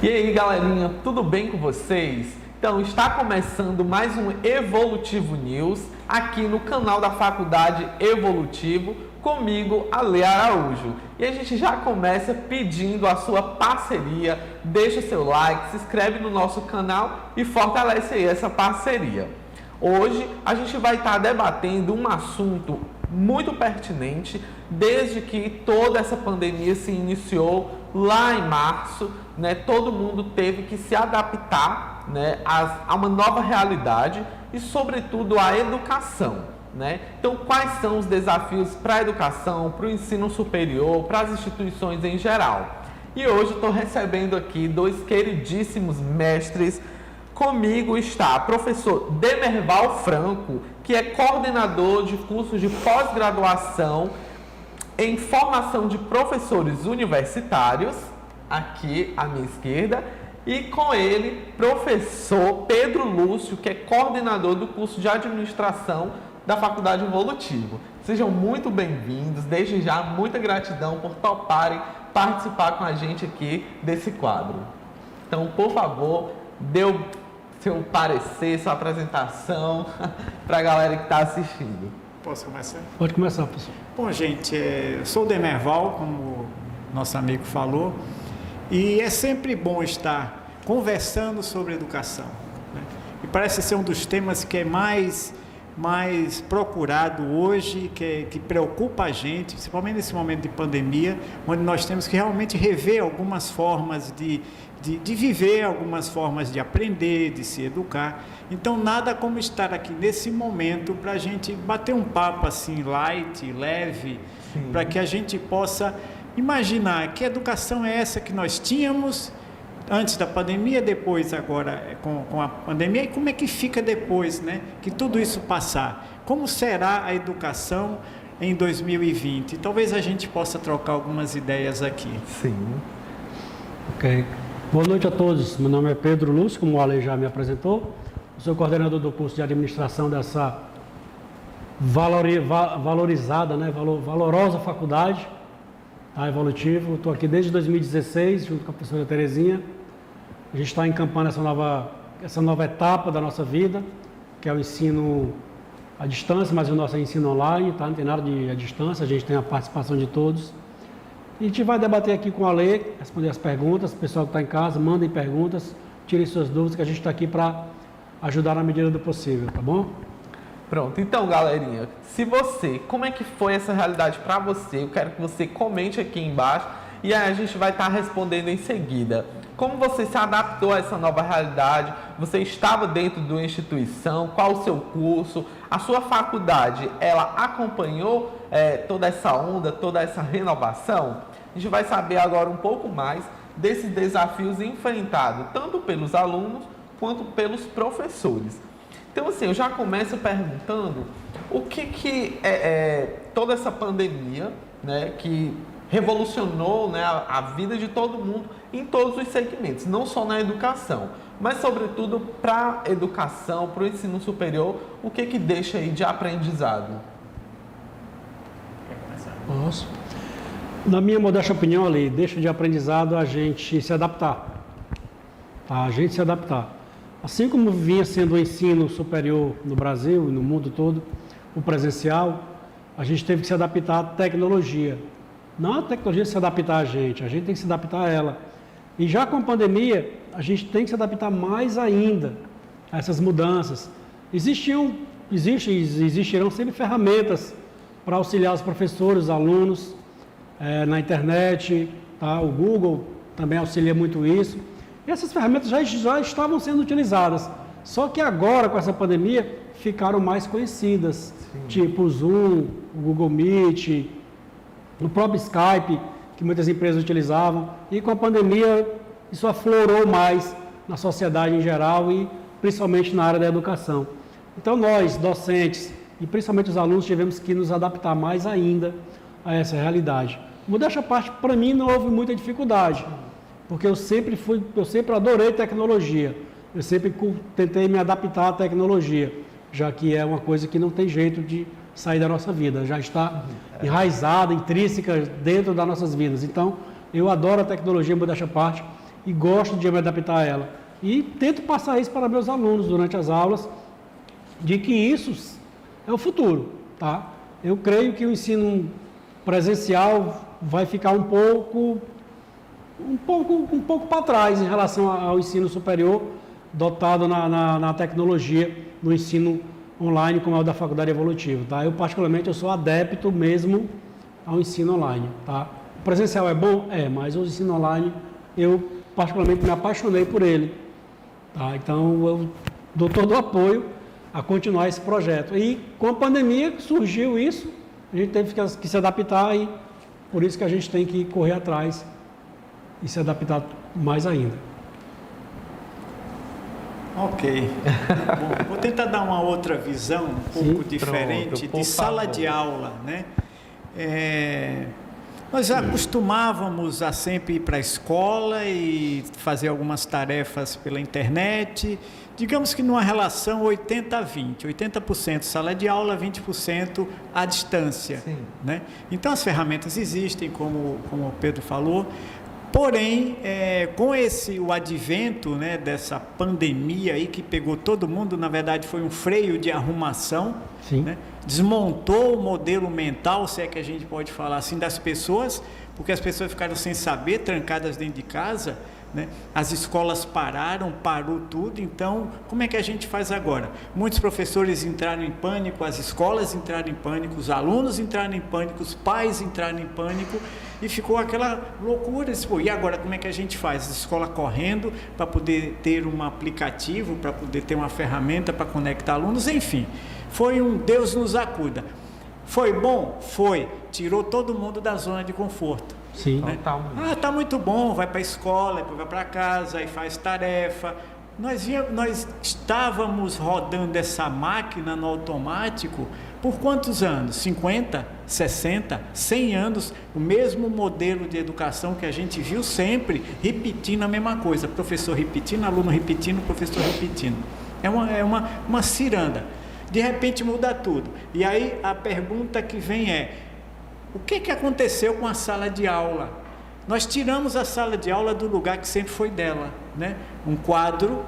E aí, galerinha, tudo bem com vocês? Então, está começando mais um Evolutivo News aqui no canal da Faculdade Evolutivo, comigo, Ale Araújo. E a gente já começa pedindo a sua parceria, deixa o seu like, se inscreve no nosso canal e fortalece aí essa parceria. Hoje a gente vai estar debatendo um assunto muito pertinente desde que toda essa pandemia se iniciou lá em março, né? Todo mundo teve que se adaptar, né, a uma nova realidade e, sobretudo, à educação, né? Então, quais são os desafios para a educação, para o ensino superior, para as instituições em geral? E hoje eu estou recebendo aqui dois queridíssimos mestres. Comigo está o professor Demerval Franco, que é coordenador de cursos de pós-graduação em formação de professores universitários, aqui à minha esquerda, e com ele, professor Pedro Lúcio, que é coordenador do curso de administração da Faculdade Evolutivo. Sejam muito bem-vindos, desde já muita gratidão por toparem participar com a gente aqui desse quadro. Então, por favor, dê o seu parecer, sua apresentação para a galera que está assistindo. Posso começar? Pode começar, professor. Bom, gente, eu sou o Demerval, como nosso amigo falou, e é sempre bom estar conversando sobre educação, né? E parece ser um dos temas que é mais procurado hoje, que preocupa a gente, principalmente nesse momento de pandemia, onde nós temos que realmente rever algumas formas de viver, algumas formas de aprender, de se educar. Então, nada como estar aqui nesse momento para a gente bater um papo assim, light, leve, para que a gente possa imaginar que educação é essa que nós tínhamos antes da pandemia, depois agora com a pandemia, e como é que fica depois, né? Que tudo isso passar. Como será a educação em 2020? Talvez a gente possa trocar algumas ideias aqui. Sim. Ok. Boa noite a todos. Meu nome é Pedro Lúcio, como o Ale já me apresentou. Eu sou coordenador do curso de administração dessa valorizada, né? Valorosa faculdade, tá? Evolutivo. Estou aqui desde 2016, junto com a professora Terezinha. A gente está encampando essa nova etapa da nossa vida, que é o ensino à distância, mas o nosso é ensino online, tá? Não tem nada de à distância, a gente tem a participação de todos. A gente vai debater aqui com a Ale, responder as perguntas. O pessoal que está em casa, mandem perguntas, tirem suas dúvidas, que a gente está aqui para ajudar na medida do possível, tá bom? Pronto, então, galerinha, como é que foi essa realidade para você? Eu quero que você comente aqui embaixo e aí a gente vai estar respondendo em seguida. Como você se adaptou a essa nova realidade? Você estava dentro de uma instituição? Qual o seu curso? A sua faculdade, ela acompanhou toda essa onda, toda essa renovação? A gente vai saber agora um pouco mais desses desafios enfrentados, tanto pelos alunos quanto pelos professores. Então, assim, eu já começo perguntando o que toda essa pandemia, né, que revolucionou, né, a vida de todo mundo em todos os segmentos, não só na educação, mas sobretudo para a educação, para o ensino superior, o que deixa aí de aprendizado? Posso? Na minha modesta opinião, Ali, deixa de aprendizado a gente se adaptar. Tá? A gente se adaptar. Assim como vinha sendo o ensino superior no Brasil e no mundo todo, o presencial, a gente teve que se adaptar à tecnologia. Não a tecnologia se adaptar a gente tem que se adaptar a ela. E já com a pandemia, a gente tem que se adaptar mais ainda a essas mudanças. Existirão sempre ferramentas para auxiliar os professores, os alunos, na internet, tá? O Google também auxilia muito isso. E essas ferramentas já estavam sendo utilizadas, só que agora, com essa pandemia, ficaram mais conhecidas. Sim. Tipo o Zoom, o Google Meet, o próprio Skype, que muitas empresas utilizavam. E com a pandemia, isso aflorou mais na sociedade em geral e principalmente na área da educação. Então nós, docentes, e principalmente os alunos, tivemos que nos adaptar mais ainda a essa realidade. Modéstia à parte, para mim não houve muita dificuldade, porque eu sempre adorei tecnologia, eu sempre tentei me adaptar à tecnologia, já que é uma coisa que não tem jeito de sair da nossa vida, já está enraizada, intrínseca dentro das nossas vidas. Então, eu adoro a tecnologia, modéstia à parte, e gosto de me adaptar a ela. E tento passar isso para meus alunos durante as aulas, de que isso é o futuro, tá? Eu creio que o ensino presencial vai ficar um pouco para trás em relação ao ensino superior, dotado na tecnologia, no ensino online, como é o da Faculdade Evolutiva, tá? Eu, particularmente, eu sou adepto mesmo ao ensino online, tá? O presencial é bom? É, mas o ensino online, eu, particularmente, me apaixonei por ele, tá? Então, eu dou todo o apoio a continuar esse projeto. E, com a pandemia, surgiu isso, a gente teve que se adaptar e, por isso que a gente tem que correr atrás e se adaptar mais ainda. Ok. Bom, vou tentar dar uma outra visão, um pouco diferente, de sala de aula, né? Nós acostumávamos a sempre ir para a escola e fazer algumas tarefas pela internet, digamos que numa relação 80-20, 80% sala de aula, 20% à distância, né? Então as ferramentas existem, como o Pedro falou. Porém, com o advento, né, dessa pandemia aí que pegou todo mundo, na verdade foi um freio de arrumação, né? Desmontou o modelo mental, se é que a gente pode falar assim, das pessoas, porque as pessoas ficaram sem saber, trancadas dentro de casa, né? As escolas parou tudo. Então, como é que a gente faz agora? Muitos professores entraram em pânico, as escolas entraram em pânico, os alunos entraram em pânico, os pais entraram em pânico, e ficou aquela loucura. E agora como é que a gente faz? A escola correndo para poder ter um aplicativo, para poder ter uma ferramenta para conectar alunos, enfim, foi um Deus nos acuda. Foi bom? Foi. Tirou todo mundo da zona de conforto. Sim. Né? Tá muito bom, vai para a escola, depois vai para casa, aí faz tarefa. Nós estávamos rodando essa máquina no automático por quantos anos? 50, 60, 100 anos, o mesmo modelo de educação que a gente viu sempre, repetindo a mesma coisa, professor repetindo, aluno repetindo, professor repetindo. É uma ciranda. De repente muda tudo. E aí a pergunta que vem é: o que aconteceu com a sala de aula? Nós tiramos a sala de aula do lugar que sempre foi dela, né? Um quadro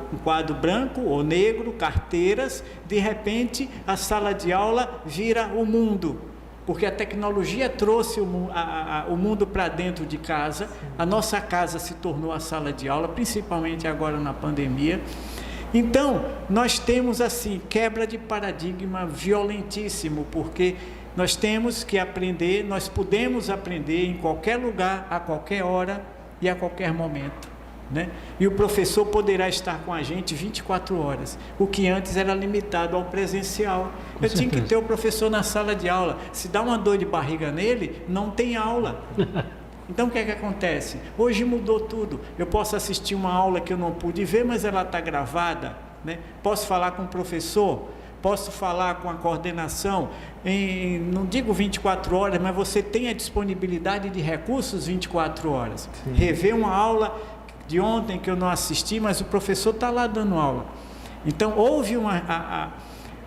branco ou negro, carteiras, de repente a sala de aula vira o mundo, porque a tecnologia trouxe o mundo para dentro de casa. A nossa casa se tornou a sala de aula, principalmente agora na pandemia. Então, nós temos assim, quebra de paradigma violentíssimo, porque nós temos que aprender, nós podemos aprender em qualquer lugar, a qualquer hora e a qualquer momento, né? E o professor poderá estar com a gente 24 horas, o que antes era limitado ao presencial. Eu tinha que ter o professor na sala de aula. Se dá uma dor de barriga nele, não tem aula. Então o que acontece? Hoje mudou tudo. Eu posso assistir uma aula que eu não pude ver, mas ela está gravada, né? Posso falar com o professor, posso falar com a coordenação, não digo 24 horas, mas você tem a disponibilidade de recursos 24 horas. Sim. Rever uma aula de ontem que eu não assisti, mas o professor está lá dando aula. Então houve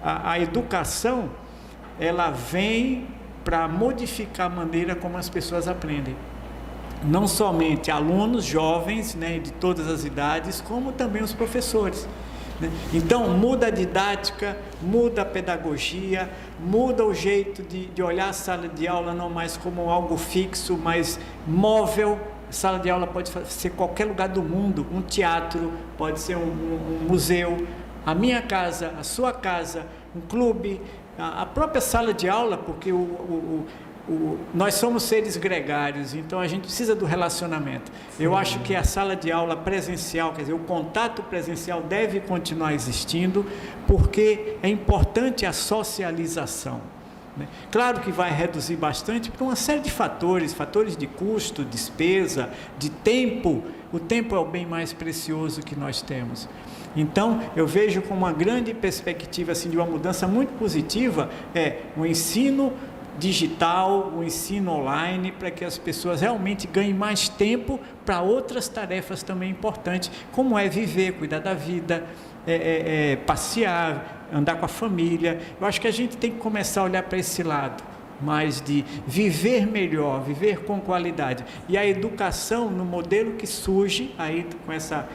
a educação, ela vem para modificar a maneira como as pessoas aprendem. Não somente alunos, jovens, né, de todas as idades, como também os professores, né? Então muda a didática, muda a pedagogia, muda o jeito de olhar a sala de aula não mais como algo fixo, mas móvel. A sala de aula pode ser qualquer lugar do mundo, um teatro, pode ser um museu, a minha casa, a sua casa, um clube, a própria sala de aula, porque nós somos seres gregários, então a gente precisa do relacionamento. Sim. Eu acho que a sala de aula presencial, quer dizer, o contato presencial deve continuar existindo, porque é importante a socialização, né? Claro que vai reduzir bastante por uma série de fatores de custo, despesa, de tempo. O tempo é o bem mais precioso que nós temos. Então, eu vejo com uma grande perspectiva assim, de uma mudança muito positiva, o ensino digital, o ensino online, para que as pessoas realmente ganhem mais tempo para outras tarefas também importantes, como é viver, cuidar da vida, passear, andar com a família. Eu acho que a gente tem que começar a olhar para esse lado, mas de viver melhor, viver com qualidade. E a educação, no modelo que surge aí com essa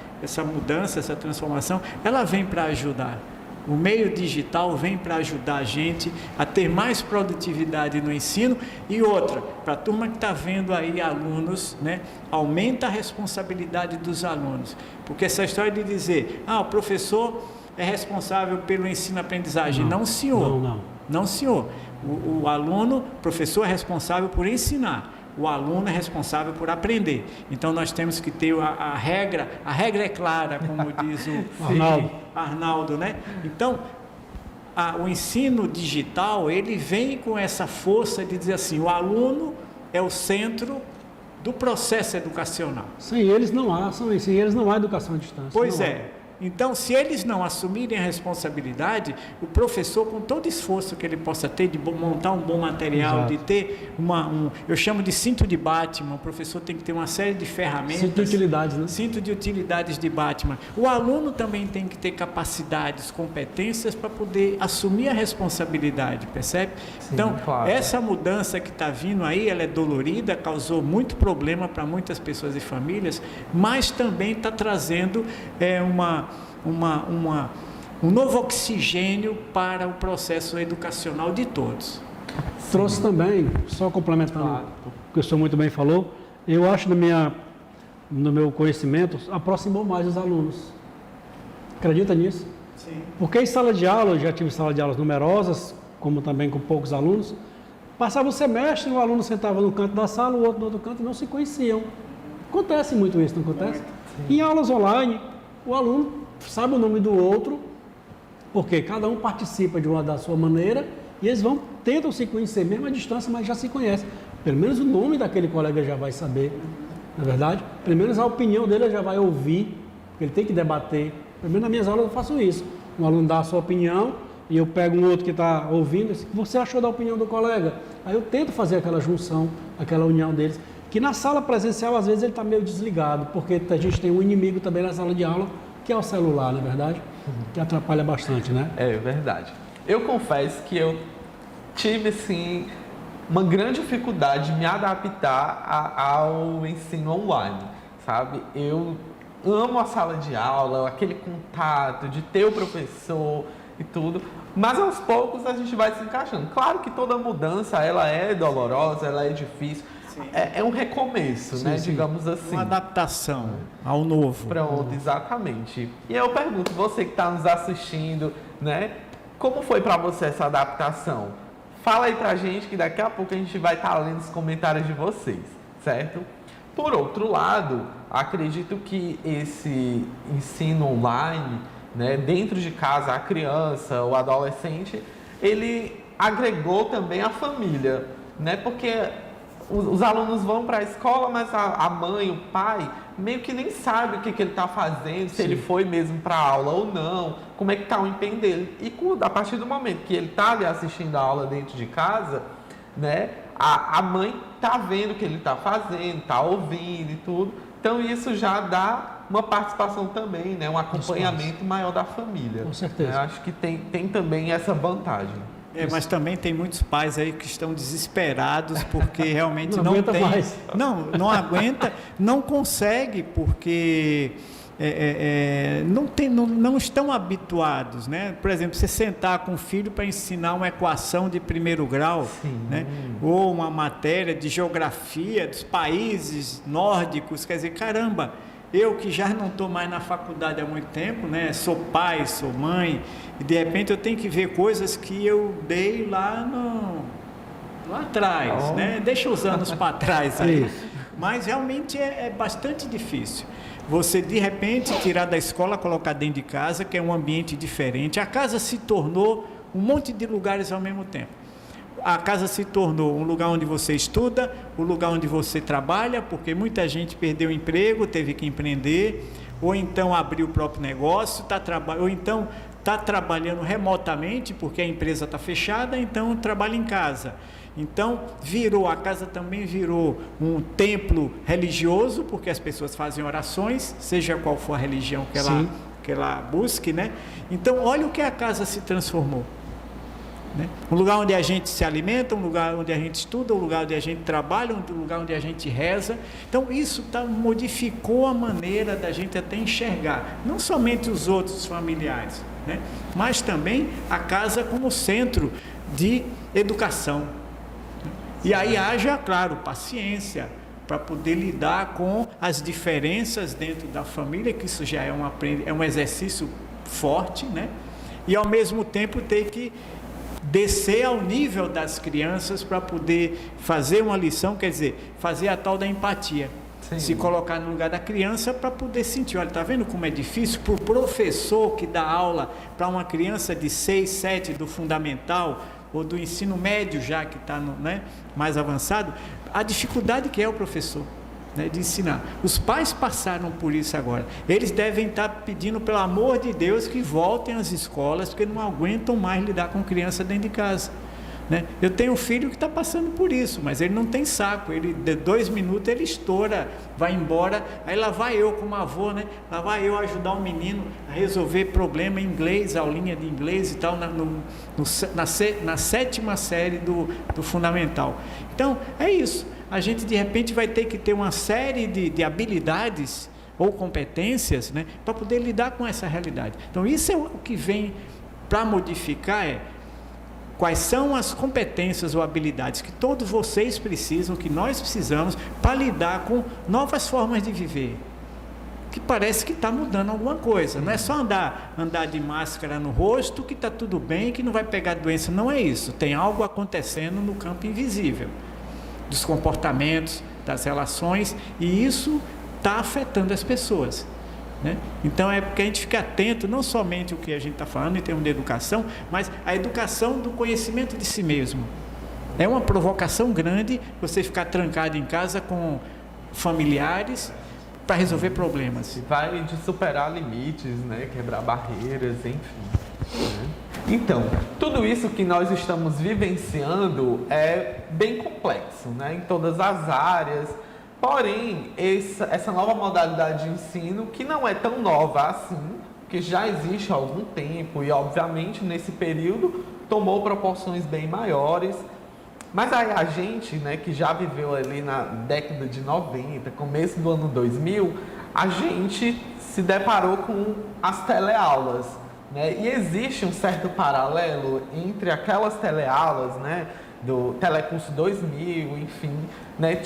mudança, essa transformação, ela vem para ajudar. O meio digital vem para ajudar a gente a ter mais produtividade no ensino. E outra, para a turma que está vendo aí alunos, né, aumenta a responsabilidade dos alunos. Porque essa história de dizer, o professor é responsável pelo ensino-aprendizagem. Não, senhor. Não, senhor. O aluno, o professor é responsável por ensinar. O aluno é responsável por aprender. Então nós temos que ter a regra é clara, como diz o Arnaldo, né? Então, o ensino digital, ele vem com essa força de dizer assim, o aluno é o centro do processo educacional. Sem eles não há educação à distância. Pois é. Então, se eles não assumirem a responsabilidade, o professor, com todo esforço que ele possa ter de montar um bom material, Exato. de ter eu chamo de cinto de Batman, o professor tem que ter uma série de ferramentas. Cinto de utilidades, né? Cinto de utilidades de Batman. O aluno também tem que ter capacidades, competências para poder assumir a responsabilidade, percebe? Sim, então, claro. Essa mudança que está vindo aí, ela é dolorida, causou muito problema para muitas pessoas e famílias, mas também está trazendo um novo oxigênio para o processo educacional de todos. Trouxe também, só complementando o que o senhor muito bem falou, eu acho no meu conhecimento, aproximou mais os alunos. Acredita nisso? Sim. Porque em sala de aula, eu já tive sala de aulas numerosas, como também com poucos alunos, passava o semestre, o aluno sentava no canto da sala, o outro no outro canto, e não se conheciam. Acontece muito isso, não acontece? Em aulas online, o aluno sabe o nome do outro, porque cada um participa da sua maneira, e eles tentam se conhecer, mesmo à distância, mas já se conhecem. Pelo menos o nome daquele colega já vai saber, não é verdade? Pelo menos a opinião dele já vai ouvir, porque ele tem que debater. Pelo menos nas minhas aulas eu faço isso. Um aluno dá a sua opinião, e eu pego um outro que está ouvindo, o que você achou da opinião do colega? Aí eu tento fazer aquela junção, aquela união deles, que na sala presencial, às vezes, ele está meio desligado, porque a gente tem um inimigo também na sala de aula, que é o celular, não é verdade? Que atrapalha bastante, né? É verdade. Eu confesso que eu tive, sim, uma grande dificuldade de me adaptar ao ensino online, sabe? Eu amo a sala de aula, aquele contato de ter o professor e tudo, mas aos poucos a gente vai se encaixando. Claro que toda mudança, ela é dolorosa, ela é difícil, é um recomeço, né? Sim. Digamos assim. Uma adaptação ao novo. Pronto, exatamente. E eu pergunto, você que está nos assistindo, né? Como foi para você essa adaptação? Fala aí pra gente que daqui a pouco a gente vai estar lendo os comentários de vocês, certo? Por outro lado, acredito que esse ensino online, né, dentro de casa, a criança, o adolescente, ele agregou também a família, né? Porque os alunos vão para a escola, mas a mãe, o pai, meio que nem sabe o que ele está fazendo, se ele foi mesmo para a aula ou não, como é que está o empenho dele. E a partir do momento que ele está ali assistindo a aula dentro de casa, né, a mãe está vendo o que ele está fazendo, está ouvindo e tudo. Então isso já dá uma participação também, né, um acompanhamento maior da família. Com certeza. Eu acho que tem também essa vantagem. Mas também tem muitos pais aí que estão desesperados porque realmente Não não aguenta tem, mais. não aguenta, não consegue porque não estão habituados, né? Por exemplo, você sentar com o filho para ensinar uma equação de primeiro grau, né? Ou uma matéria de geografia dos países nórdicos, quer dizer, caramba, eu que já não estou mais na faculdade há muito tempo, né? Sou pai, sou mãe, e de repente eu tenho que ver coisas que eu dei lá atrás, né? Deixa os anos para trás aí. Mas realmente é bastante difícil. Você de repente tirar da escola, colocar dentro de casa, que é um ambiente diferente. A casa se tornou um monte de lugares ao mesmo tempo. A casa se tornou um lugar onde você estuda, um lugar onde você trabalha, porque muita gente perdeu o emprego, teve que empreender, ou então abriu o próprio negócio, ou então está trabalhando remotamente, porque a empresa está fechada, então trabalha em casa. Então a casa também virou um templo religioso, porque as pessoas fazem orações, seja qual for a religião que ela busque, né? Então olha o que a casa se transformou. né? Um lugar onde a gente se alimenta, um lugar onde a gente estuda, um lugar onde a gente trabalha, um lugar onde a gente reza. Então isso modificou a maneira da gente até enxergar, não somente os outros familiares, né? Mas também a casa como centro de educação. E aí haja, claro, paciência para poder lidar com as diferenças dentro da família, que isso já é um exercício forte, né? E ao mesmo tempo ter que descer ao nível das crianças para poder fazer uma lição, quer dizer, fazer a tal da empatia. Sim. Se colocar no lugar da criança para poder sentir. Olha, está vendo como é difícil para o professor que dá aula para uma criança de 6, 7 do fundamental ou do ensino médio já que está, né, mais avançado, a dificuldade que é o professor, né, de ensinar. Os pais passaram por isso agora. Eles devem estar pedindo, pelo amor de Deus, que voltem às escolas, porque não aguentam mais lidar com criança dentro de casa, né? Eu tenho um filho que está passando por isso, mas ele não tem saco. Ele, de 2 minutos, ele estoura, vai embora. Aí lá vai eu como avô, né? Lá vai eu ajudar um menino a resolver problema em inglês, aulinha de inglês e tal, na 7ª série do fundamental. Então, é isso. A gente, de repente, vai ter que ter uma série de habilidades ou competências, né, para poder lidar com essa realidade. Então, isso é o que vem para modificar, quais são as competências ou habilidades que todos vocês precisam, que nós precisamos, para lidar com novas formas de viver, que parece que está mudando alguma coisa. Não é só andar de máscara no rosto que está tudo bem, que não vai pegar doença. Não é isso. Tem algo acontecendo no campo invisível, dos comportamentos, das relações, e isso está afetando as pessoas, né? Então é porque a gente fica atento, não somente o que a gente está falando em termos de educação, mas a educação do conhecimento de si mesmo. É uma provocação grande você ficar trancado em casa com familiares para resolver problemas. Vai de superar limites, né? Quebrar barreiras, enfim, né? Então, tudo isso que nós estamos vivenciando é bem complexo, né? Em todas as áreas. Porém, essa nova modalidade de ensino, que não é tão nova assim, que já existe há algum tempo e, obviamente, nesse período, tomou proporções bem maiores. Mas aí a gente, né, que já viveu ali na década de 90, começo do ano 2000, a gente se deparou com as teleaulas, né? E existe um certo paralelo entre aquelas teleaulas, né, do Telecurso 2000, enfim, né?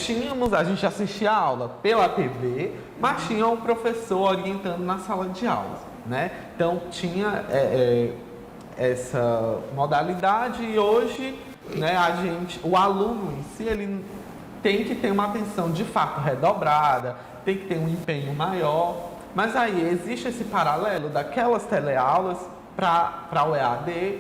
A gente assistia a aula pela TV, mas tinha um professor orientando na sala de aula, né? Então tinha essa modalidade e hoje, né, o aluno em si, ele tem que ter uma atenção de fato redobrada, tem que ter um empenho maior, mas aí existe esse paralelo daquelas teleaulas para o EAD,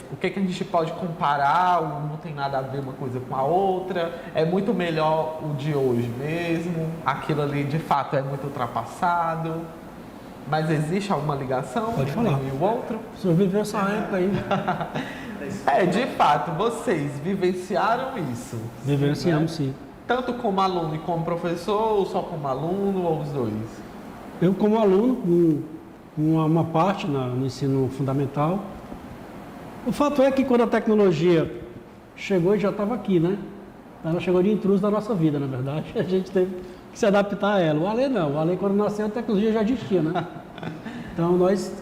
o que a gente pode comparar, não tem nada a ver uma coisa com a outra, é muito melhor o de hoje mesmo, aquilo ali de fato é muito ultrapassado, mas existe alguma ligação entre um e o outro? O senhor viveu essa época aí. De fato, vocês vivenciaram isso? Vivenciamos, sim. Tanto como aluno e como professor, ou só como aluno, ou os dois? Eu como aluno, uma parte no ensino fundamental. O fato é que quando a tecnologia chegou, e já estava aqui, né? Ela chegou de intruso da nossa vida, na verdade. A gente teve que se adaptar a ela. O Ale não. O Ale, quando nasceu, a tecnologia já existia, né? Então,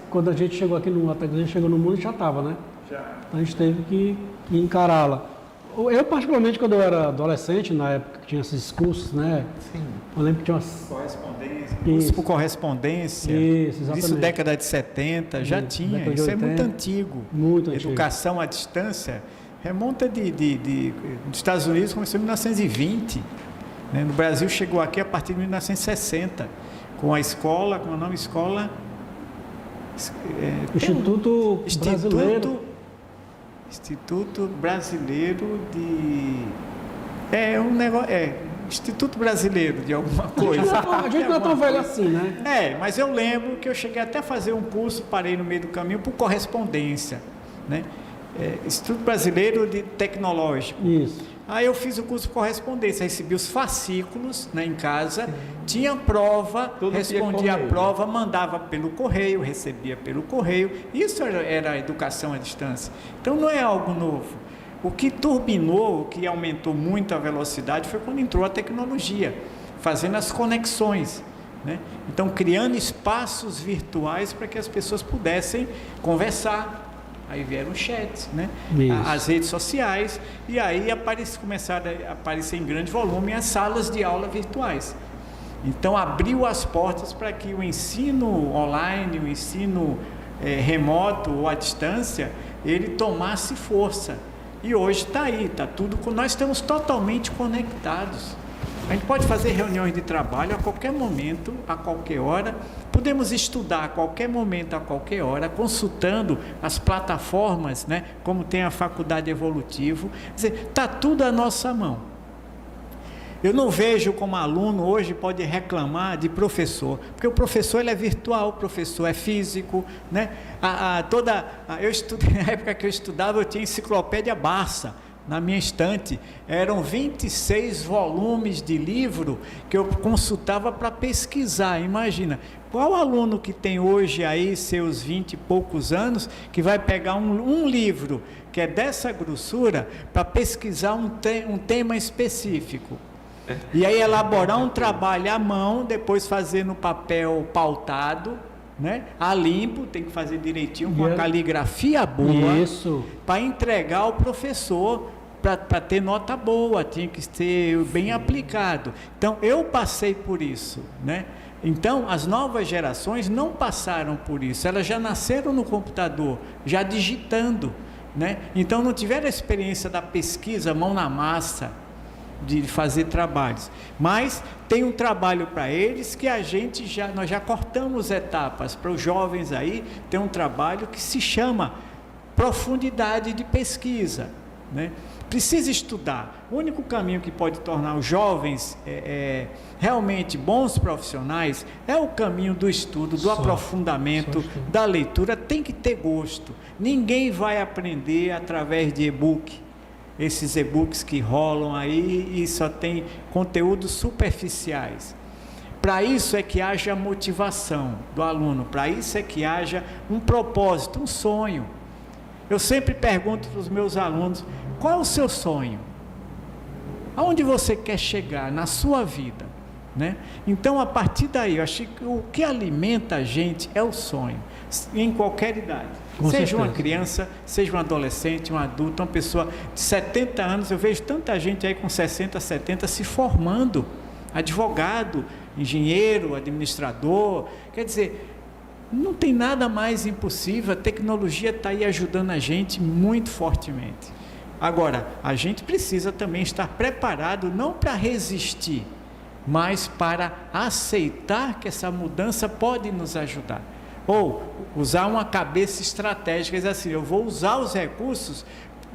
quando a gente chegou aqui, a tecnologia chegou no mundo, já estava, né? Já. Então, a gente teve que encará-la. Eu, particularmente, quando eu era adolescente, na época que tinha esses cursos, né? Sim. Eu lembro que tinha umas... Correspondência. Curso por correspondência. Isso, exatamente. Isso, década de 70, já tinha. Isso 80, é muito antigo. Muito antigo. Educação à distância remonta dos Estados Unidos, começou em 1920. Né? No Brasil chegou aqui a partir de 1960, com a escola, com o nome escola... Instituto Brasileiro de... Instituto Brasileiro de alguma coisa. A gente não é tão velho assim, né? Mas eu lembro que eu cheguei até a fazer um curso, parei no meio do caminho por correspondência, né? Instituto Brasileiro de Tecnológico. Isso. Aí eu fiz o curso por correspondência, recebi os fascículos, né, em casa, tinha prova, respondia a prova, mandava pelo correio, recebia pelo correio. Isso era a educação à distância. Então não é algo novo. O que turbinou, o que aumentou muito a velocidade foi quando entrou a tecnologia, fazendo as conexões, né? Então criando espaços virtuais para que as pessoas pudessem conversar. Aí vieram os chats, né? As redes sociais, e aí começaram a aparecer em grande volume as salas de aula virtuais. Então abriu as portas para que o ensino online, o ensino remoto ou à distância, ele tomasse força. E hoje está aí, está tudo, nós estamos totalmente conectados. A gente pode fazer reuniões de trabalho a qualquer momento, a qualquer hora. Podemos estudar a qualquer momento, a qualquer hora, consultando as plataformas, né? Como tem a Faculdade Evolutivo. Quer dizer, está tudo à nossa mão. Eu não vejo como aluno hoje pode reclamar de professor, porque o professor ele é virtual, o professor é físico, né? Eu estudei, na época que eu estudava, eu tinha enciclopédia Barça na minha estante, eram 26 volumes de livro que eu consultava para pesquisar. Imagina, qual aluno que tem hoje aí seus 20 e poucos anos, que vai pegar um livro que é dessa grossura para pesquisar um tema específico? E aí elaborar um trabalho à mão, depois fazer no papel pautado, né? A limpo, tem que fazer direitinho, com a caligrafia boa, para entregar ao professor, para ter nota boa, tinha que ser bem aplicado. Então, eu passei por isso, né? Então, as novas gerações não passaram por isso, elas já nasceram no computador, já digitando, né? Então, não tiveram a experiência da pesquisa, mão na massa, de fazer trabalhos, mas tem um trabalho para eles que nós já cortamos etapas. Para os jovens aí, tem um trabalho que se chama profundidade de pesquisa, né? Precisa estudar. O único caminho que pode tornar os jovens realmente bons profissionais é o caminho do estudo, do aprofundamento, da leitura. Tem que ter gosto. Ninguém vai aprender através de e-book. Esses e-books que rolam aí e só tem conteúdos superficiais. Para isso é que haja motivação do aluno, para isso é que haja um propósito, um sonho. Eu sempre pergunto para os meus alunos, qual é o seu sonho? Aonde você quer chegar na sua vida, né? Então, a partir daí, eu acho que o que alimenta a gente é o sonho, em qualquer idade. Seja uma criança, seja um adolescente, um adulto, uma pessoa de 70 anos, eu vejo tanta gente aí com 60, 70 se formando, advogado, engenheiro, administrador, quer dizer, não tem nada mais impossível, a tecnologia está aí ajudando a gente muito fortemente. Agora, a gente precisa também estar preparado, não para resistir, mas para aceitar que essa mudança pode nos ajudar. Ou usar uma cabeça estratégica, dizer assim, eu vou usar os recursos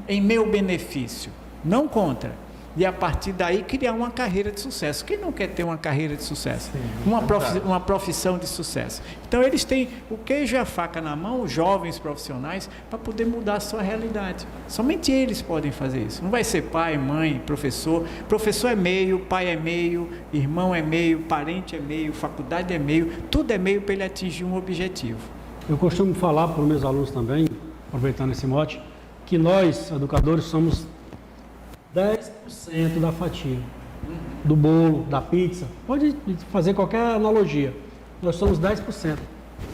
em meu benefício, não contra. E a partir daí criar uma carreira de sucesso. Quem não quer ter uma carreira de sucesso? Sim, uma profissão de sucesso. Então eles têm o queijo e a faca na mão, os jovens profissionais, para poder mudar a sua realidade. Somente eles podem fazer isso. Não vai ser pai, mãe, professor. Professor é meio, pai é meio, irmão é meio, parente é meio, faculdade é meio, tudo é meio para ele atingir um objetivo. Eu costumo falar para os meus alunos também, aproveitando esse mote, que nós, educadores, somos 10% da fatia do bolo, da pizza, pode fazer qualquer analogia, nós somos 10%,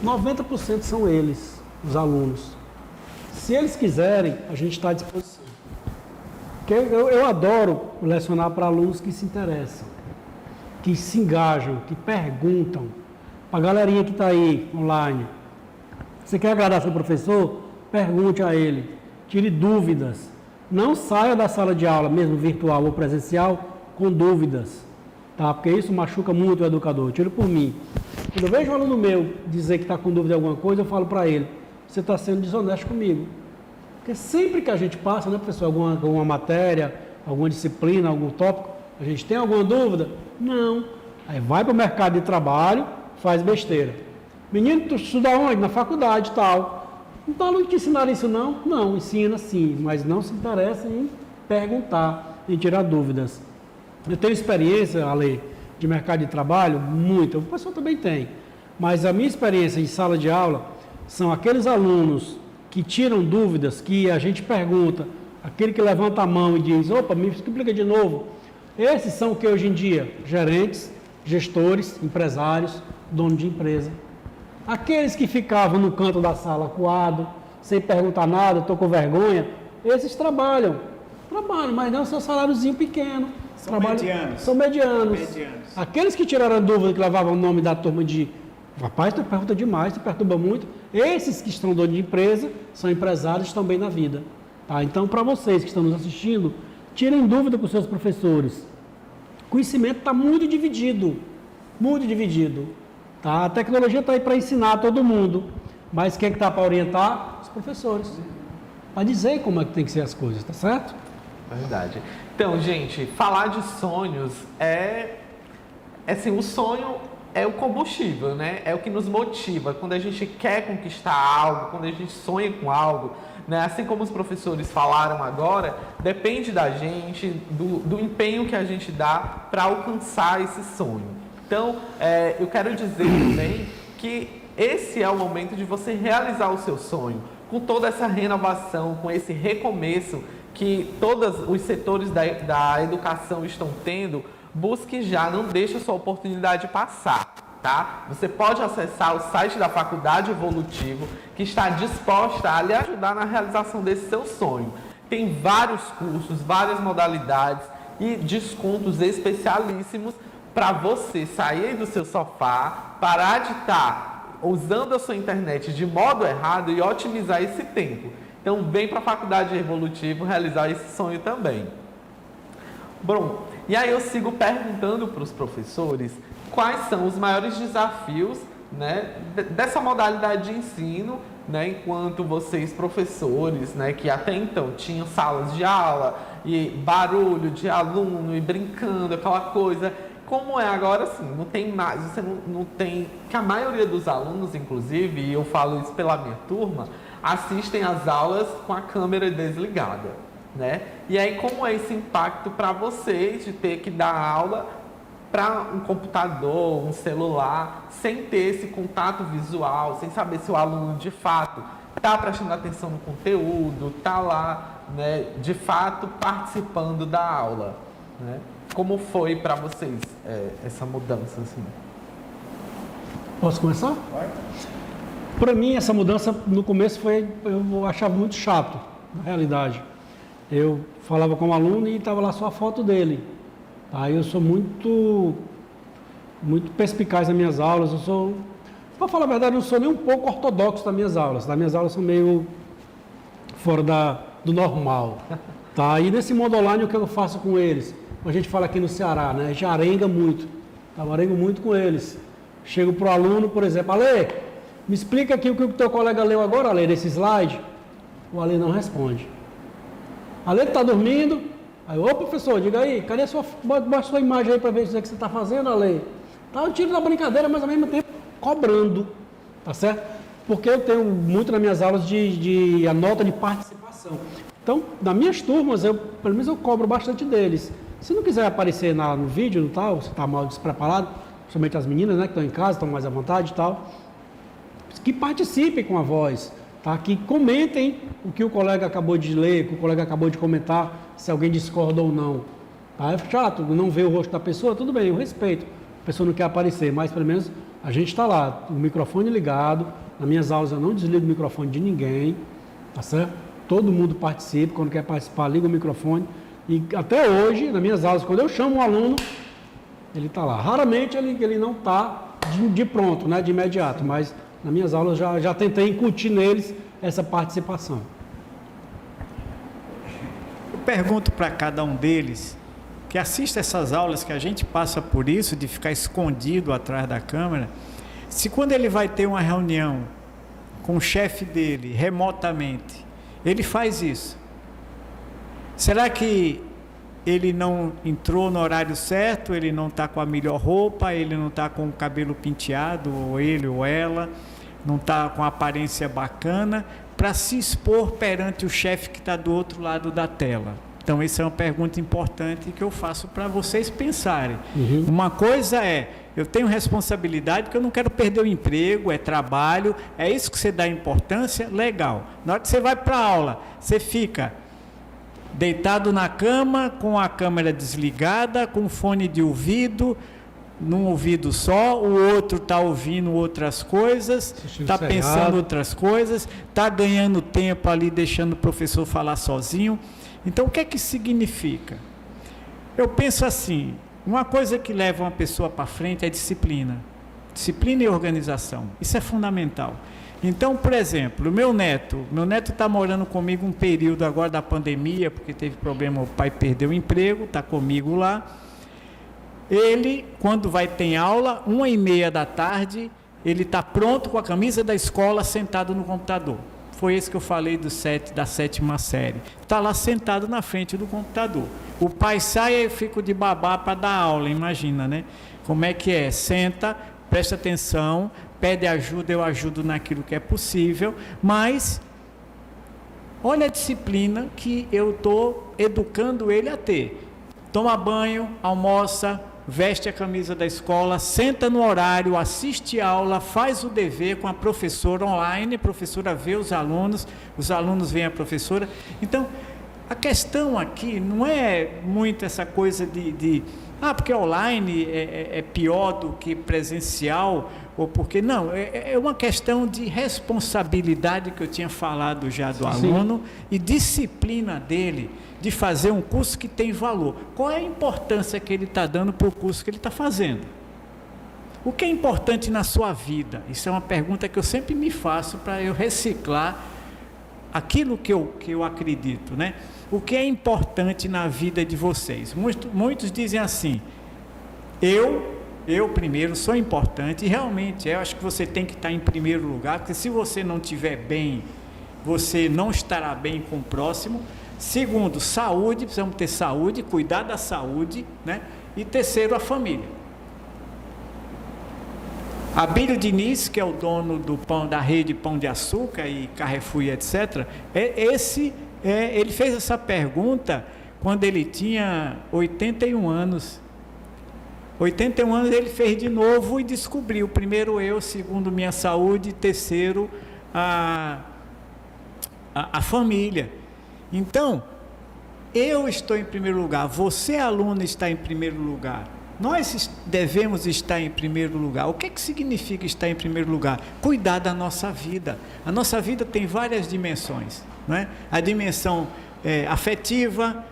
90% são eles, os alunos. Se eles quiserem, a gente está à disposição. Eu adoro lecionar para alunos que se interessam, que se engajam, que perguntam. Para a galerinha que está aí online, você quer agradar seu professor? Pergunte a ele, tire dúvidas. Não saia da sala de aula, mesmo virtual ou presencial, com dúvidas, tá? Porque isso machuca muito o educador. Tiro por mim. Quando eu vejo um aluno meu dizer que está com dúvida de alguma coisa, eu falo para ele, você está sendo desonesto comigo. Porque sempre que a gente passa, né, professor, alguma matéria, alguma disciplina, algum tópico, a gente tem alguma dúvida? Não. Aí vai para o mercado de trabalho, faz besteira. Menino, tu estuda onde? Na faculdade e tal. Então, não te ensinaram isso não? Não, ensina sim, mas não se interessa em perguntar. em tirar dúvidas. Eu tenho experiência, Ale, de mercado de trabalho, muita, o pessoal também tem, mas a minha experiência em sala de aula são aqueles alunos que tiram dúvidas, que a gente pergunta, aquele que levanta a mão e diz, opa, me explica de novo. Esses são o que hoje em dia? Gerentes, gestores, empresários, donos de empresa. Aqueles que ficavam no canto da sala acuado, sem perguntar nada, estou com vergonha, esses trabalham, mas não seu saláriozinho pequeno. São medianos. Aqueles que tiraram a dúvida, que levavam o nome da turma de rapaz, tu pergunta demais, tu perturba muito. Esses que estão donos de empresa, são empresários, estão bem na vida. Tá? Então, para vocês que estão nos assistindo, tirem dúvida com os seus professores. O conhecimento está muito dividido. Tá? A tecnologia está aí para ensinar todo mundo. Mas quem está para orientar? Os professores. Para dizer como é que tem que ser as coisas, tá certo? Verdade. Então, gente, falar de sonhos assim, o sonho é o combustível, né? É o que nos motiva. Quando a gente quer conquistar algo, quando a gente sonha com algo, né? Assim como os professores falaram agora, depende da gente, do empenho que a gente dá para alcançar esse sonho. Então, eu quero dizer também que esse é o momento de você realizar o seu sonho, com toda essa renovação, com esse recomeço que todos os setores da educação estão tendo. Busque já, não deixe a sua oportunidade passar, tá? Você pode acessar o site da Faculdade Evolutivo, que está disposta a lhe ajudar na realização desse seu sonho. Tem vários cursos, várias modalidades e descontos especialíssimos para você sair do seu sofá, parar de estar usando a sua internet de modo errado e otimizar esse tempo. Então, vem para a Faculdade Evolutivo realizar esse sonho também. Bom, e aí eu sigo perguntando para os professores quais são os maiores desafios, né, dessa modalidade de ensino, né, enquanto vocês professores, né, que até então tinham salas de aula e barulho de aluno e brincando, aquela coisa. Como é agora, assim, não tem mais, você não tem, que a maioria dos alunos, inclusive, e eu falo isso pela minha turma, assistem às aulas com a câmera desligada, né? E aí, como é esse impacto para vocês de ter que dar aula para um computador, um celular, sem ter esse contato visual, sem saber se o aluno de fato está prestando atenção no conteúdo, está lá, né, de fato participando da aula, né? Como foi para vocês essa mudança, assim? Posso começar? Vai. Para mim, essa mudança no começo eu achava muito chato, na realidade. Eu falava com o aluno e estava lá só a foto dele. Aí eu sou muito perspicaz nas minhas aulas. Para falar a verdade, eu não sou nem um pouco ortodoxo nas minhas aulas. As minhas aulas são meio fora do normal. Tá? E nesse modo online, o que eu faço com eles? A gente fala aqui no Ceará, né? A gente arenga muito. Eu arengo muito com eles. Chego para o aluno, por exemplo, Ale, me explica aqui o que o teu colega leu agora, Ale, nesse slide. O Ale não responde. Ale está dormindo. Aí, ô professor, diga aí, cadê bota sua imagem aí para ver o que você está fazendo, Ale? Tá, eu tiro da brincadeira, mas ao mesmo tempo cobrando, tá certo? Porque eu tenho muito nas minhas aulas a nota de participação. Então, nas minhas turmas, pelo menos eu cobro bastante deles. Se não quiser aparecer no vídeo, não tal, você está mal despreparado, principalmente as meninas, né, que estão em casa, estão mais à vontade e tal, que participem com a voz, tá? Que comentem o que o colega acabou de ler, o que o colega acabou de comentar, se alguém discorda ou não. Tá? É chato, não ver o rosto da pessoa, tudo bem, eu respeito. A pessoa não quer aparecer, mas pelo menos a gente está lá, o microfone ligado. Nas minhas aulas eu não desligo o microfone de ninguém, tá certo? Todo mundo participa, quando quer participar, liga o microfone. E até hoje, nas minhas aulas, quando eu chamo um aluno, ele está lá. Raramente ele não está de pronto, né, de imediato, mas nas minhas aulas já tentei incutir neles essa participação. Eu pergunto para cada um deles, que assiste essas aulas, que a gente passa por isso, de ficar escondido atrás da câmera, se quando ele vai ter uma reunião com o chefe dele, remotamente, ele faz isso. Será que ele não entrou no horário certo, ele não está com a melhor roupa, ele não está com o cabelo penteado, ou ele ou ela, não está com a aparência bacana, para se expor perante o chefe que está do outro lado da tela? Então, essa é uma pergunta importante que eu faço para vocês pensarem. Uhum. Uma coisa é, eu tenho responsabilidade porque eu não quero perder o emprego, é trabalho, é isso que você dá importância, legal. Na hora que você vai para a aula, você fica deitado na cama, com a câmera desligada, com fone de ouvido, num ouvido só, o outro está ouvindo outras coisas, está pensando outras coisas, está ganhando tempo ali, deixando o professor falar sozinho. Então, o que é que significa? Eu penso assim, uma coisa que leva uma pessoa para frente é disciplina. Disciplina e organização. Isso é fundamental. Então, por exemplo, o meu neto está morando comigo um período agora da pandemia, porque teve problema, o pai perdeu o emprego, está comigo lá. Ele, quando vai ter aula, 1h30 da tarde, ele está pronto com a camisa da escola, sentado no computador. Foi esse que eu falei da 7ª série. Está lá sentado na frente do computador. O pai sai e eu fico de babá para dar aula, imagina, né? Como é que é? Senta, presta atenção, pede ajuda, eu ajudo naquilo que é possível, mas olha a disciplina que eu estou educando ele a ter. Toma banho, almoça, veste a camisa da escola, senta no horário, assiste aula, faz o dever com a professora online, a professora vê os alunos veem a professora. Então, a questão aqui não é muito essa coisa porque online é pior do que presencial, ou porque não, é uma questão de responsabilidade que eu tinha falado já do aluno e disciplina dele de fazer um curso que tem valor. Qual é a importância que ele está dando para o curso que ele está fazendo? O que é importante na sua vida? Isso é uma pergunta que eu sempre me faço para eu reciclar aquilo que eu acredito, né? O que é importante na vida de vocês? Muitos dizem assim, eu primeiro sou importante, e realmente eu acho que você tem que estar em primeiro lugar, porque se você não estiver bem, você não estará bem com o próximo. Segundo, saúde, precisamos ter saúde, cuidar da saúde, né? E terceiro, a família. Abílio Diniz, que é o dono da rede Pão de Açúcar e Carrefour, etc., ele fez essa pergunta quando ele tinha 81 anos. 81 anos ele fez de novo e descobriu, primeiro eu, segundo minha saúde, terceiro a família. Então, eu estou em primeiro lugar, você aluno está em primeiro lugar, nós devemos estar em primeiro lugar. O que significa estar em primeiro lugar? Cuidar da nossa vida. A nossa vida tem várias dimensões, não é? A dimensão afetiva,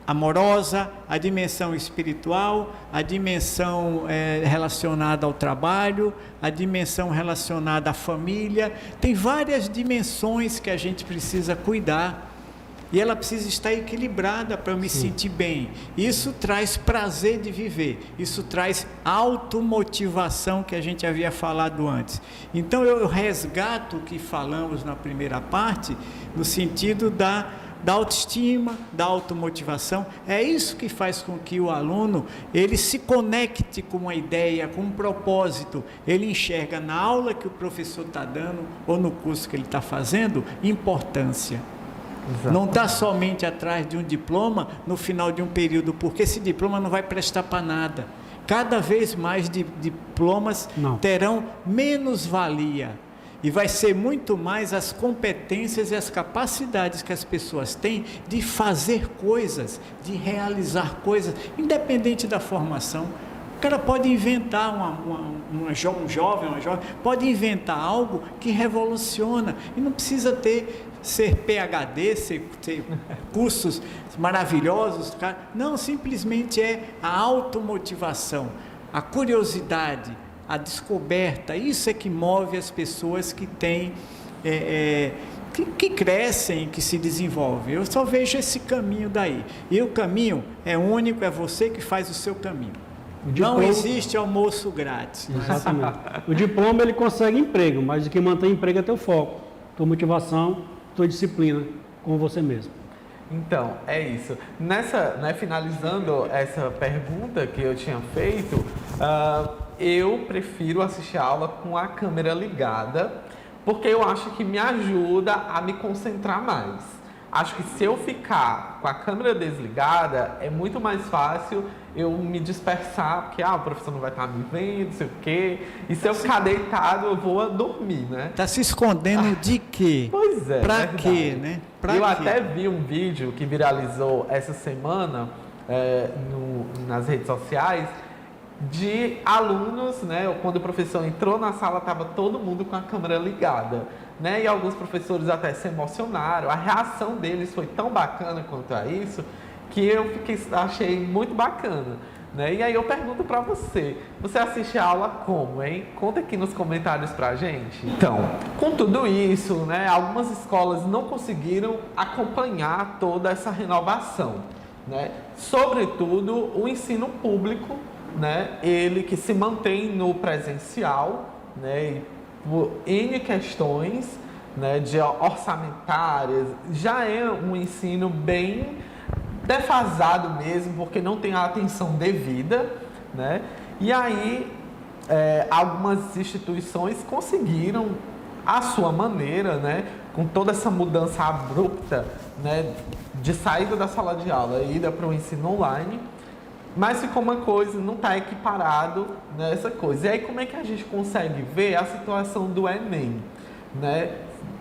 amorosa, a dimensão espiritual, a dimensão relacionada ao trabalho, a dimensão relacionada à família. Tem várias dimensões que a gente precisa cuidar. E ela precisa estar equilibrada para eu me sentir bem. Isso traz prazer de viver. Isso traz automotivação, que a gente havia falado antes. Então, eu resgato o que falamos na primeira parte, no sentido da autoestima, da automotivação. É isso que faz com que o aluno, ele se conecte com uma ideia, com um propósito. Ele enxerga na aula que o professor está dando, ou no curso que ele está fazendo, importância. Exato. Não está somente atrás de um diploma no final de um período, porque esse diploma não vai prestar para nada. Cada vez mais diplomas terão menos valia, e vai ser muito mais as competências e as capacidades que as pessoas têm de fazer coisas, de realizar coisas, independente da formação. O cara pode inventar, um jovem pode inventar algo que revoluciona, e não precisa ser PhD, ter cursos maravilhosos, não, simplesmente é a automotivação, a curiosidade, a descoberta. Isso é que move as pessoas que têm, que crescem, que se desenvolvem. Eu só vejo esse caminho daí, e o caminho é único, é você que faz o seu caminho. Não existe almoço grátis. Exatamente. O diploma ele consegue emprego, mas o que mantém emprego é teu foco, tua motivação, tua disciplina com você mesmo. Então, é isso. Finalizando essa pergunta que eu tinha feito, eu prefiro assistir a aula com a câmera ligada, porque eu acho que me ajuda a me concentrar mais. acho que se eu ficar com a câmera desligada, é muito mais fácil eu me dispersar, porque o professor não vai estar me vendo, não sei o quê. E se eu ficar deitado, eu vou dormir, né? Tá se escondendo de quê? Pois é. Pra verdade. quê, né? Pra eu quê? até vi um vídeo que viralizou essa semana nas redes sociais de alunos, né? Quando o professor entrou na sala, estava todo mundo com a câmera ligada, né? E alguns professores até se emocionaram. A reação deles foi tão bacana quanto a isso, que eu achei muito bacana, né? E aí eu pergunto para você assiste a aula como, hein? Conta aqui nos comentários pra gente. Então, com tudo isso, né, algumas escolas não conseguiram acompanhar toda essa renovação, né? Sobretudo o ensino público, né? Ele que se mantém no presencial, né? E por N questões, né, de orçamentárias, já é um ensino bem defasado mesmo, porque não tem a atenção devida, né? E aí, algumas instituições conseguiram, à sua maneira, né, com toda essa mudança abrupta, né, de saída da sala de aula e ida para o ensino online, mas ficou uma coisa, não está equiparado nessa coisa. E aí, como é que a gente consegue ver a situação do Enem, né,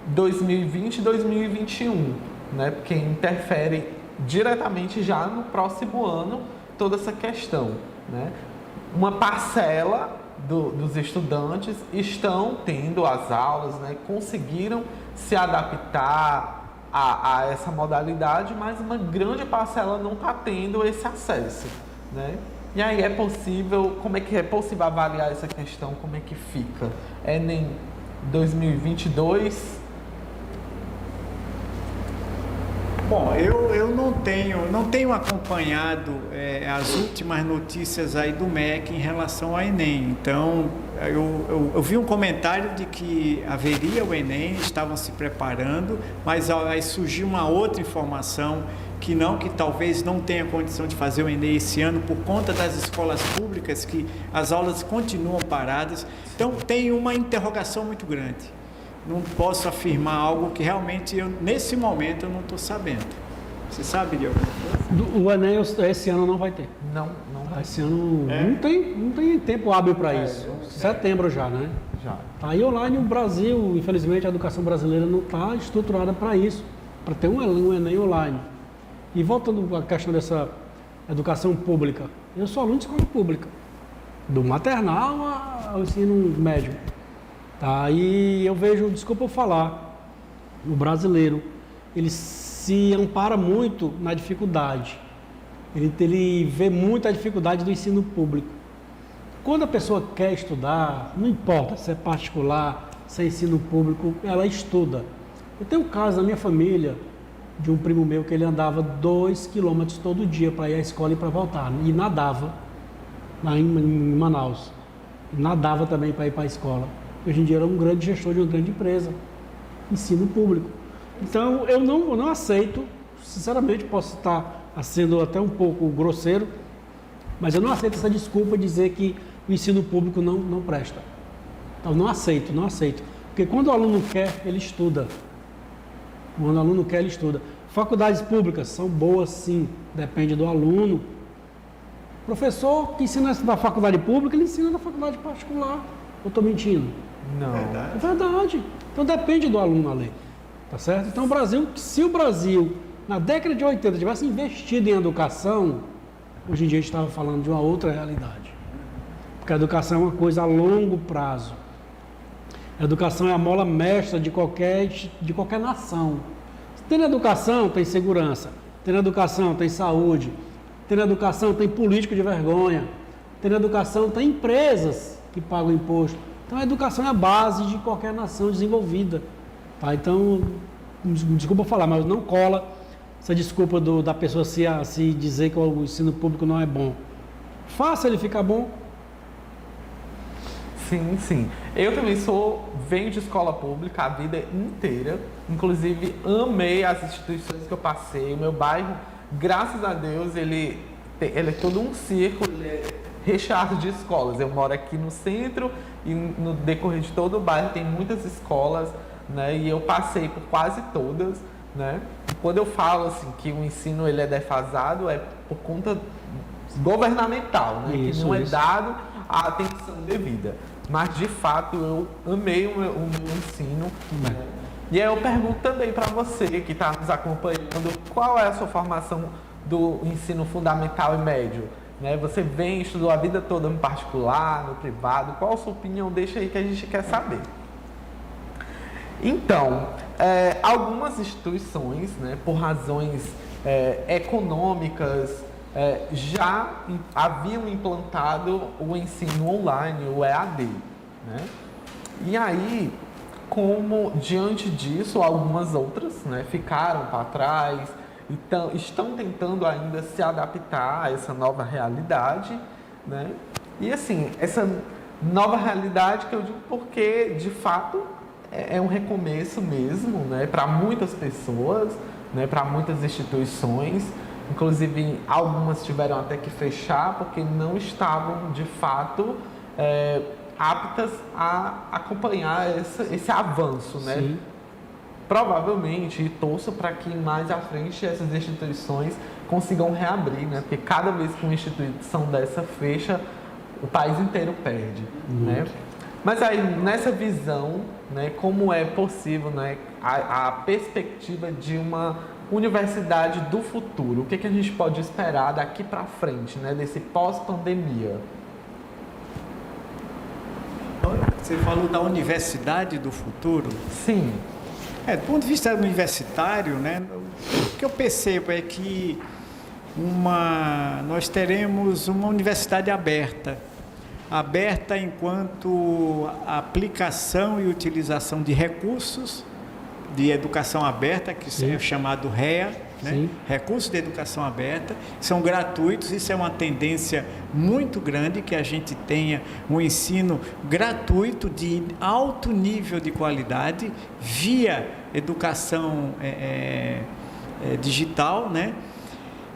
2020 e 2021, né, porque interfere diretamente já no próximo ano toda essa questão, né? Uma parcela dos estudantes estão tendo as aulas, né? Conseguiram se adaptar a essa modalidade, mas uma grande parcela não está tendo esse acesso, né? E aí como é que é possível avaliar essa questão, como é que fica? Enem 2022... Bom, eu não tenho acompanhado as últimas notícias aí do MEC em relação ao Enem. Então, eu vi um comentário de que haveria o Enem, estavam se preparando, mas aí surgiu uma outra informação que talvez não tenha condição de fazer o Enem esse ano por conta das escolas públicas, que as aulas continuam paradas. Então, tem uma interrogação muito grande. Não posso afirmar algo que realmente nesse momento eu não estou sabendo. Você sabe de alguma coisa? O Enem esse ano não vai ter. Não vai. Esse ano não tem tempo hábil para isso. Setembro já, né? Já. Aí online o Brasil, infelizmente a educação brasileira não está estruturada para isso, para ter um Enem online. E voltando à questão dessa educação pública, eu sou aluno de escola pública, do maternal ao ensino médio. Tá, e eu vejo, desculpa eu falar, o brasileiro, ele se ampara muito na dificuldade. Ele vê muita dificuldade do ensino público. Quando a pessoa quer estudar, não importa se é particular, se é ensino público, ela estuda. Eu tenho um caso na minha família, de um primo meu, que ele andava 2 quilômetros todo dia para ir à escola e para voltar. E nadava, lá em Manaus. Nadava também para ir para a escola. Hoje em dia era um grande gestor de uma grande empresa, ensino público. Então eu não aceito, sinceramente posso estar sendo até um pouco grosseiro, mas eu não aceito essa desculpa de dizer que o ensino público não presta. Então não aceito. Porque quando o aluno quer, ele estuda. Quando o aluno quer, ele estuda. Faculdades públicas são boas sim, depende do aluno. O professor que ensina na faculdade pública, ele ensina na faculdade particular. Eu estou mentindo? Não. É verdade. Então depende do aluno ali. Tá certo? Então se o Brasil, na década de 80, tivesse investido em educação, hoje em dia a gente estava falando de uma outra realidade. Porque a educação é uma coisa a longo prazo. A educação é a mola mestra de qualquer nação. Tendo educação, tem segurança. Tendo educação, tem saúde. Tendo educação, tem político de vergonha. Tendo educação, tem empresas que pagam imposto. Então a educação é a base de qualquer nação desenvolvida. Tá? Então, desculpa falar, mas não cola essa desculpa da pessoa se dizer que o ensino público não é bom. Faça ele ficar bom. Sim. Eu também venho de escola pública a vida inteira. Inclusive, amei as instituições que eu passei. O meu bairro, graças a Deus, ele é todo um círculo, ele é recheado de escolas. Eu moro aqui no centro e no decorrer de todo o bairro tem muitas escolas, né? E eu passei por quase todas, né? quando eu falo assim, que o ensino ele é defasado, é por conta governamental, né? Que não é dado a atenção devida. Mas, de fato, eu amei o meu ensino. Né? E aí eu pergunto também para você que está nos acompanhando, qual é a sua formação do ensino fundamental e médio? Né? Você estudou a vida toda no particular, no privado, qual a sua opinião? Deixa aí que a gente quer saber. Então, algumas instituições, né, por razões econômicas, já haviam implantado o ensino online, o EAD. Né? E aí, como diante disso, algumas outras, né, ficaram para trás, então estão tentando ainda se adaptar a essa nova realidade. Né? E assim, essa nova realidade que eu digo porque, de fato, é um recomeço mesmo, né, para muitas pessoas, né, para muitas instituições. Inclusive, algumas tiveram até que fechar porque não estavam, de fato, aptas a acompanhar esse avanço. Né? Sim. Provavelmente, e torço para que mais à frente essas instituições consigam reabrir, né? Porque cada vez que uma instituição dessa fecha, o país inteiro perde. Né? Mas aí, nessa visão, né, como é possível, né, a perspectiva de uma universidade do futuro? O que a gente pode esperar daqui para frente, né, desse pós-pandemia? Você falou da universidade do futuro? Sim. Do ponto de vista universitário, né, o que eu percebo é que nós teremos uma universidade aberta enquanto aplicação e utilização de recursos de educação aberta, que é chamado REA, né? Recursos de educação aberta, são gratuitos. Isso é uma tendência muito grande, que a gente tenha um ensino gratuito de alto nível de qualidade via educação digital, né?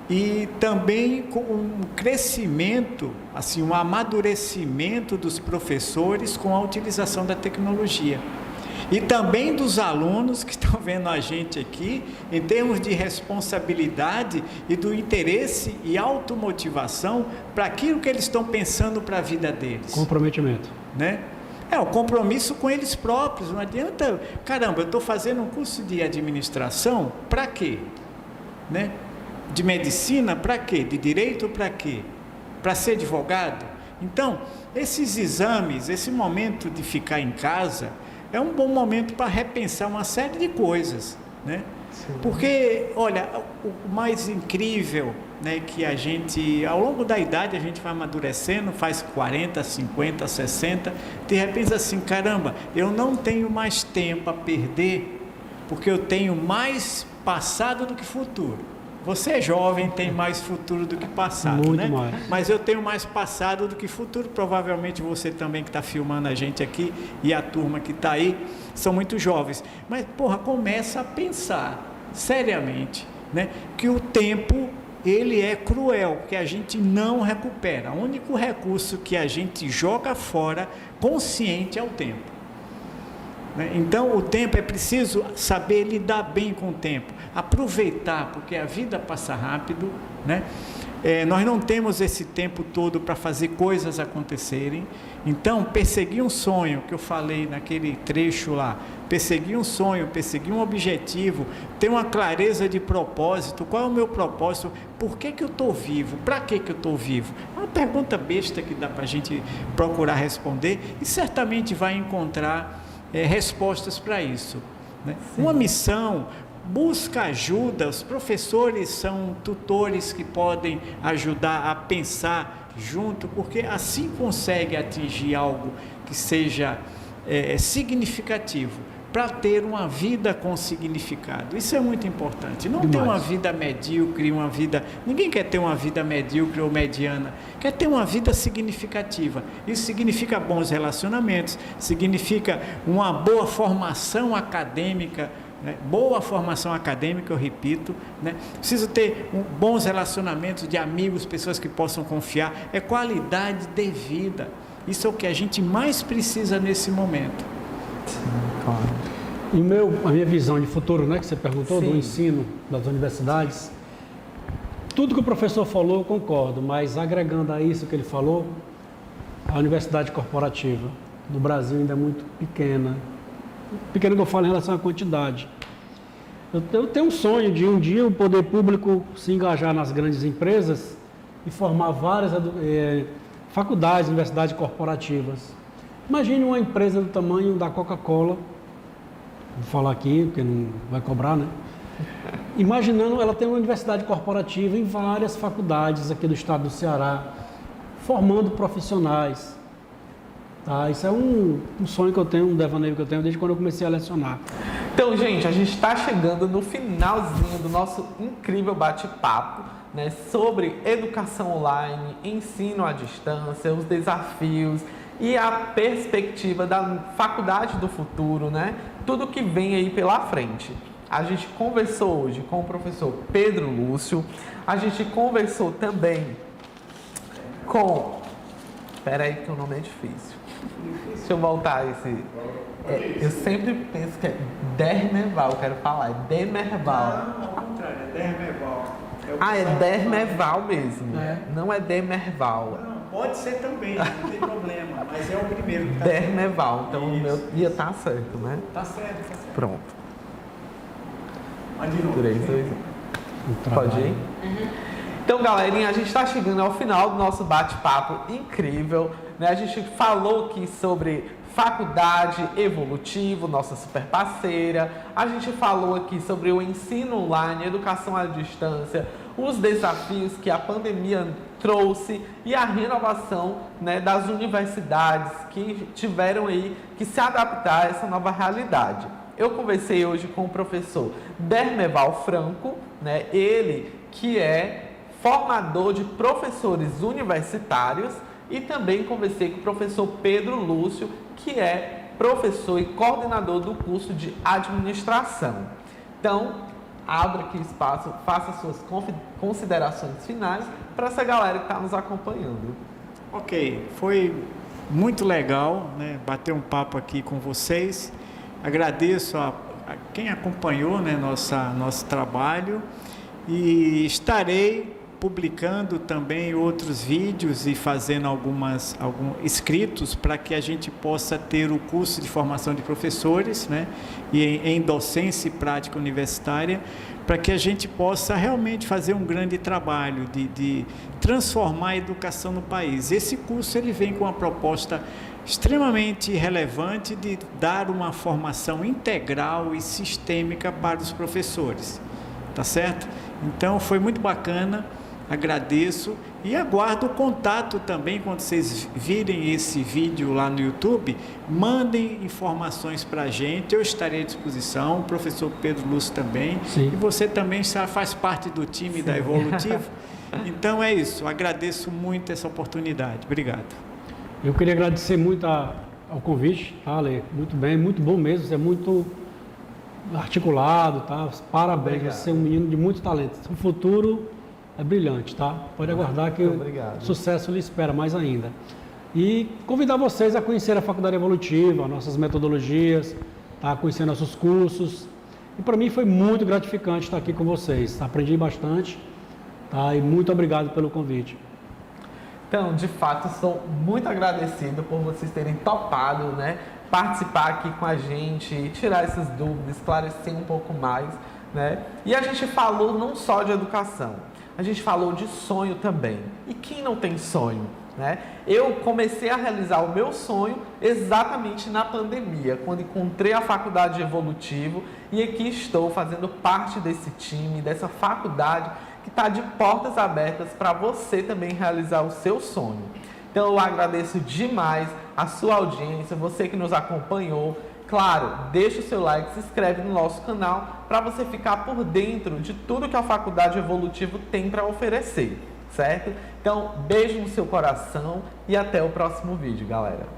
E também com um crescimento, assim, um amadurecimento dos professores com a utilização da tecnologia. E também dos alunos que estão vendo a gente aqui, em termos de responsabilidade e do interesse e automotivação para aquilo que eles estão pensando para a vida deles. Comprometimento. Né? O compromisso com eles próprios. Não adianta, caramba, eu estou fazendo um curso de administração, para quê? Né? De medicina, para quê? De direito, para quê? Para ser advogado? Então, esses exames, esse momento de ficar em casa, é um bom momento para repensar uma série de coisas, né? Porque, olha, o mais incrível, né, que a gente, ao longo da idade, a gente vai amadurecendo, faz 40, 50, 60, de repente assim, caramba, eu não tenho mais tempo a perder, porque eu tenho mais passado do que futuro. Você é jovem, tem mais futuro do que passado, muito, né? Mais. Mas eu tenho mais passado do que futuro. Provavelmente você também que está filmando a gente aqui e a turma que está aí, são muito jovens. Mas, começa a pensar seriamente, né, que o tempo, ele é cruel, que a gente não recupera. O único recurso que a gente joga fora, consciente, é o tempo. Então, o tempo, é preciso saber lidar bem com o tempo, aproveitar, porque a vida passa rápido, né? Nós não temos esse tempo todo para fazer coisas acontecerem. Então, perseguir um sonho, que eu falei naquele trecho lá, perseguir um sonho, perseguir um objetivo, ter uma clareza de propósito. Qual é o meu propósito? Por que eu estou vivo? Para que eu estou vivo? É uma pergunta besta que dá para a gente procurar responder e certamente vai encontrar respostas para isso, né? Uma missão, busca ajuda. Os professores são tutores que podem ajudar a pensar junto, porque assim consegue atingir algo que seja significativo, para ter uma vida com significado. Isso é muito importante. Não ter uma vida medíocre, ninguém quer ter uma vida medíocre ou mediana, quer ter uma vida significativa. Isso significa bons relacionamentos, significa uma boa formação acadêmica, né? Boa formação acadêmica, eu repito, né? Preciso ter bons relacionamentos de amigos, pessoas que possam confiar, é qualidade de vida. Isso é o que a gente mais precisa nesse momento. Sim, claro. E a minha visão de futuro, né, que você perguntou, Sim. do ensino das universidades, tudo que o professor falou eu concordo, mas agregando a isso que ele falou, a universidade corporativa no Brasil ainda é muito pequena. Pequena que eu falo em relação à quantidade. Eu tenho um sonho de um dia o poder público se engajar nas grandes empresas e formar várias faculdades, universidades corporativas. Imagine uma empresa do tamanho da Coca-Cola, vou falar aqui, porque não vai cobrar, né? Imaginando ela ter uma universidade corporativa em várias faculdades aqui do estado do Ceará, formando profissionais. Tá? Isso é um sonho que eu tenho, um devaneio que eu tenho desde quando eu comecei a lecionar. Então, gente, a gente está chegando no finalzinho do nosso incrível bate-papo, né, sobre educação online, ensino à distância, os desafios e a perspectiva da faculdade do futuro, né? Tudo que vem aí pela frente. A gente conversou hoje com o professor Pedro Lúcio, a gente conversou também com... Espera aí que o nome é difícil. Deixa eu voltar esse... eu sempre penso que é Dermerval, eu quero falar, é Demerval. Não, ao contrário, é Dermerval. É Dermerval mesmo, não é Demerval. Não, pode ser também, não tem problema, mas é o primeiro que está Dermerval, então o Isso. meu ia estar certo, né? Tá certo, tá certo. Pronto. Mas de novo. 3, 2, 1. Um Pode trabalho. ir? Então, galerinha, a gente está chegando ao final do nosso bate-papo incrível, né? A gente falou aqui sobre faculdade evolutivo, nossa super parceira. A gente falou aqui sobre o ensino online, educação à distância, os desafios que a pandemia trouxe e a renovação, né, das universidades que tiveram aí que se adaptar a essa nova realidade. Eu conversei hoje com o professor Dermerval Franco, né, ele que é formador de professores universitários, e também conversei com o professor Pedro Lúcio, que é professor e coordenador do curso de administração. Então, abra aqui espaço, faça suas considerações finais para essa galera que está nos acompanhando. Ok, foi muito legal, né, bater um papo aqui com vocês. Agradeço a quem acompanhou, né, nosso trabalho, e estarei publicando também outros vídeos e fazendo alguns escritos para que a gente possa ter o curso de formação de professores, né, e em docência e prática universitária, para que a gente possa realmente fazer um grande trabalho de transformar a educação no país. Esse curso ele vem com uma proposta extremamente relevante de dar uma formação integral e sistêmica para os professores, tá certo? Então foi muito bacana, agradeço e aguardo o contato também quando vocês virem esse vídeo lá no YouTube, mandem informações para a gente, eu estarei à disposição, o professor Pedro Lúcio também. Sim. E você também faz parte do time da Evolutivo, então é isso, agradeço muito essa oportunidade, obrigado. Eu queria agradecer muito ao convite, tá, Ale? Muito bem, muito bom mesmo, você é muito articulado, tá? Parabéns, Obrigado. você é um menino de muito talento. O futuro é brilhante, tá? Pode aguardar que Obrigado. o sucesso lhe espera mais ainda. E convidar vocês a conhecer a Faculdade Evolutiva, nossas metodologias, tá? Conhecer nossos cursos. E para mim foi muito gratificante estar aqui com vocês. Aprendi bastante, tá? E muito obrigado pelo convite. Então, de fato, sou muito agradecido por vocês terem topado, né, participar aqui com a gente, tirar essas dúvidas, esclarecer um pouco mais, né? E a gente falou não só de educação, a gente falou de sonho também. E quem não tem sonho, né? Eu comecei a realizar o meu sonho exatamente na pandemia, quando encontrei a faculdade de Evolutivo, e aqui estou fazendo parte desse time, dessa faculdade que está de portas abertas para você também realizar o seu sonho. Então eu agradeço demais a sua audiência, você que nos acompanhou. Claro, deixa o seu like, se inscreve no nosso canal para você ficar por dentro de tudo que a Faculdade Evolutivo tem para oferecer, certo? Então, beijo no seu coração e até o próximo vídeo, galera.